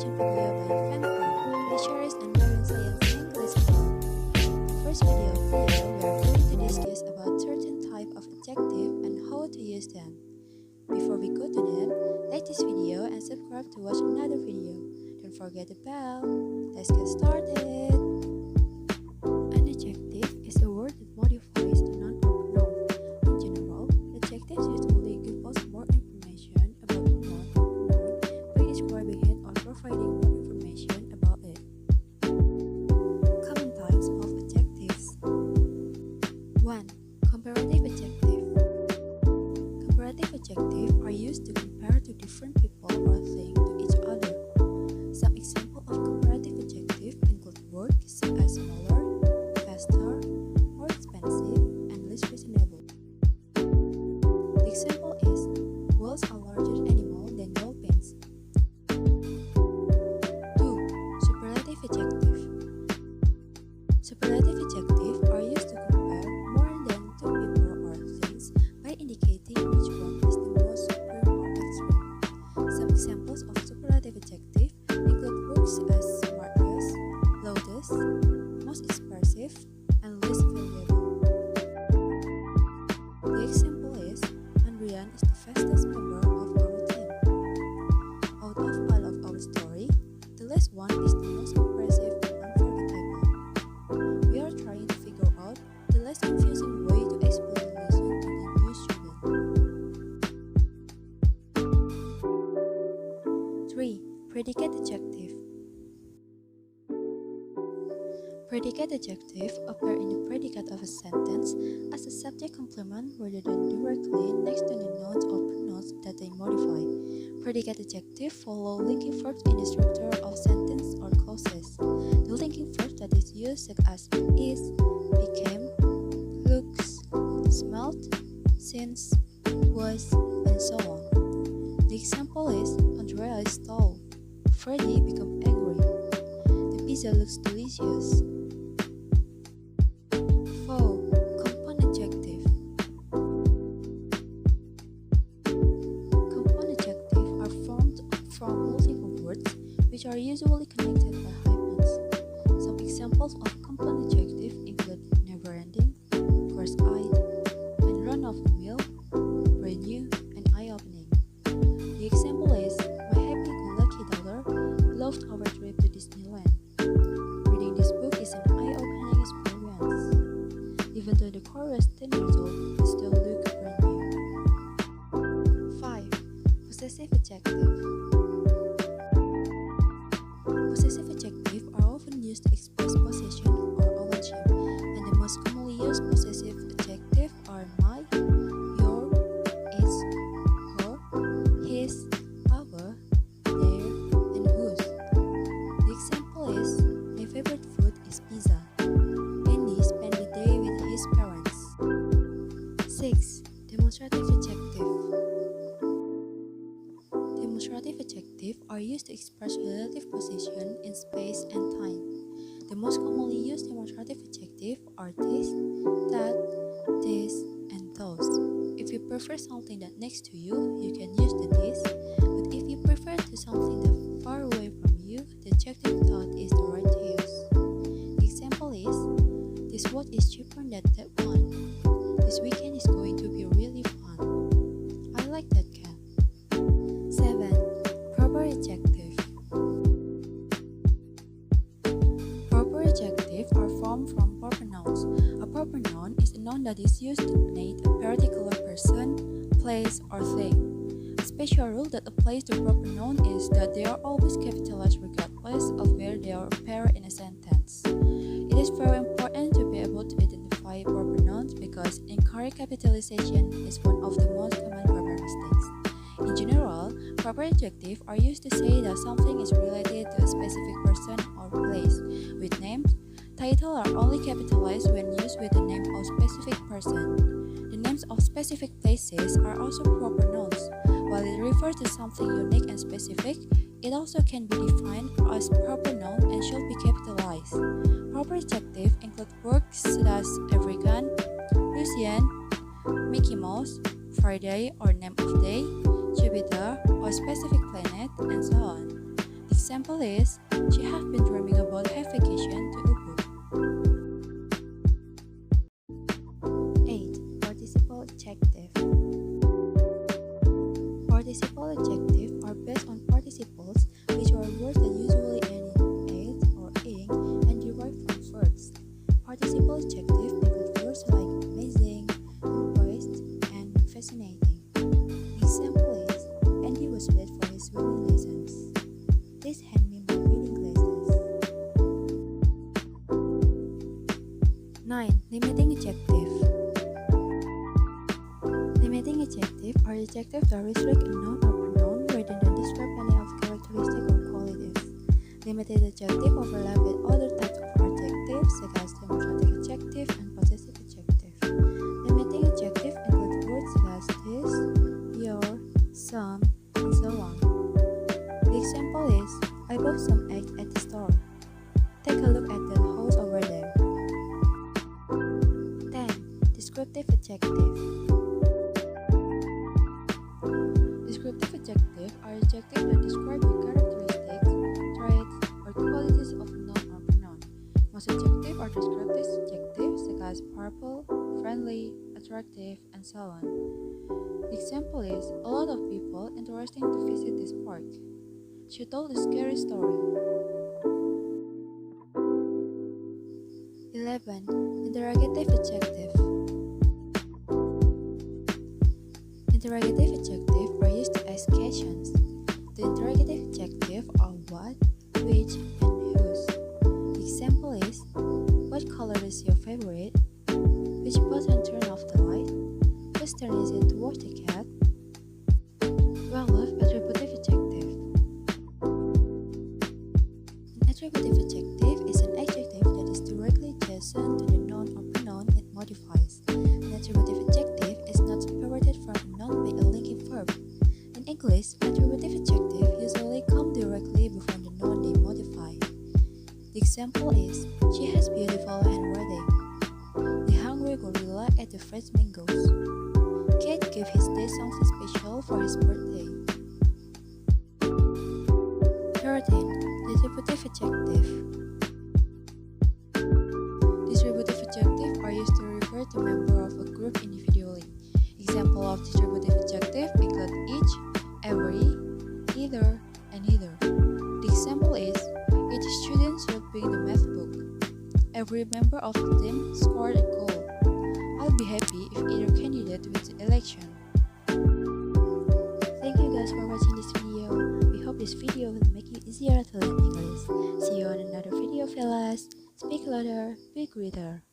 explanation video by Fanfan, teachers and learning science English club. In the first video we are going to discuss about certain type of adjective and how to use them. Before we go to that, like this video and subscribe to watch another video. Don't forget the bell. Let's get started. An adjective is a word that modifies the noun or pronoun. In general, adjectives usually give us more information about the noun or pronoun by describing it or providing more information about it. Common types of adjectives. 1. Comparative adjective. Comparative adjectives are used to compare two different people or things to each other. Some examples of comparative adjectives include words such as smaller, faster, more expensive, and less reasonable. The example is, whales are larger animal than dolphins. 2. Superlative adjective. Superlative adjectives are used to compare more than two people or things by indicating which one is the most supreme or extreme. Some examples of superlative adjectives include words as smartest, loudest, most expressive, and least valuable. The example is, Andrian is the fastest member of our team. Out of all of our story, the last one is the most impressive and unforgettable. We are trying to figure out the less confusing way to explain the lesson to the new student. 3. Predicate adjective. Predicate adjectives appear in the predicate of a sentence as a subject complement rather than directly next to the nouns or pronouns that they modify. Predicate adjectives follow linking verbs in the structure of sentence or clauses. The linking verbs that is used such as is, became, looks, smelt, since, was, and so on. The example is, Andrea is tall. Freddie became angry. The pizza looks delicious. 4. Compound adjective. Compound adjectives are formed from multiple words which are usually connected by hyphens. Some examples of compound adjectives include never-ending, cross-eyed, and run-of-the-mill, brand new, and eye-opening. The example is, my happy-go-lucky daughter loved our trip to Disneyland. Reading this book is an eye-opening experience. Even though the car was 10 years old, it still looked brand new. 5. Possessive adjective. Possessive adjectives are often used to express possession or ownership, and the most commonly used possessive adjectives are my, your, its, her, his, our, their, and whose. The example is, my favorite food is pizza. Andy spent the day with his parents. 6. Demonstrative adjective. Demonstrative adjectives are used to express relative position in space and time. The most commonly used demonstrative adjectives are this, that, this, and those. If you prefer something that next to you, you can use the this, but if you prefer to something that far away from you, the adjective that is the right to use. The example is, this watch is cheaper than that one. This weekend is going to be really fun. I like that cat. 7. Proper adjective. Proper adjectives are formed from proper nouns. A proper noun is a noun that is used to designate a particular person, place, or thing. A special rule that applies to proper nouns is that they are always capitalized regardless of where they appear in a sentence. It is very important to be able to identify proper nouns because incorrect capitalization is one of the most common grammar mistakes. In general, proper adjectives are used to say that something is related to a specific person or place. With names, titles are only capitalized when used with the name of specific person. The names of specific places are also proper nouns. While it refers to something unique and specific, it also can be defined as proper noun and should be capitalized. Proper adjectives include words such as African, Lucian, Mickey Mouse, Friday or name of day, Jupiter or specific planet, and so on. The Example is, she have been dreaming about her vacation to Ubud. 8. Participle adjective. Participle adjectives are based on participles, which are words that usually end in "ate" or "ing" and derive from verbs. Participle adjectives include words like amazing, impressed, and fascinating. Example is, Andy was late for his swimming lessons. Please hand me my reading glasses. 9. Limiting adjective. Limiting adjectives are adjectives that restrict a noun or pronoun rather than describe any of characteristics or qualities. Limited adjectives overlap with other types of adjectives such as demonstrative adjective and possessive adjective. Limiting adjectives include words such as this, your, some, and so on. The example is, I bought some eggs at the store. Take a look at that house over there. 10. Descriptive adjective. Descriptive adjectives are adjectives that describe the characteristics, traits, or qualities of a noun or pronoun. Most adjectives are descriptive adjectives such as powerful, friendly, attractive, and so on. The example is, a lot of people interested to visit this park. She told a scary story. 11. Interrogative adjective. Interrogative adjectives are used to ask questions. The interrogative adjectives are what, which, and whose. The example is, what color is your favorite? Which button turned off the light? Whose turn is it to wash the cat? 12. Attributive adjective. An attributive adjective is an adjective that is directly adjacent to the noun or pronoun it modifies. An attributive adjective is not separated from a noun by a linking verb. In English, attributive adjectives usually come directly before the noun they modify. The example is, she has beautiful handwriting. The hungry gorilla ate the fresh mangoes. Kate gave his day something special for his birthday. 13. Distributive adjective. Distributive adjectives are used to refer to members of a group individually. Examples of distributive adjectives include each, every, either, and neither. The example is, each student should bring the math book. Every member of the team scored a goal. I'll be happy if either candidate wins the election. Thank you guys for watching this video. We hope this video will make you easier to learn English. See you on another video, fellas. Speak louder, be greater.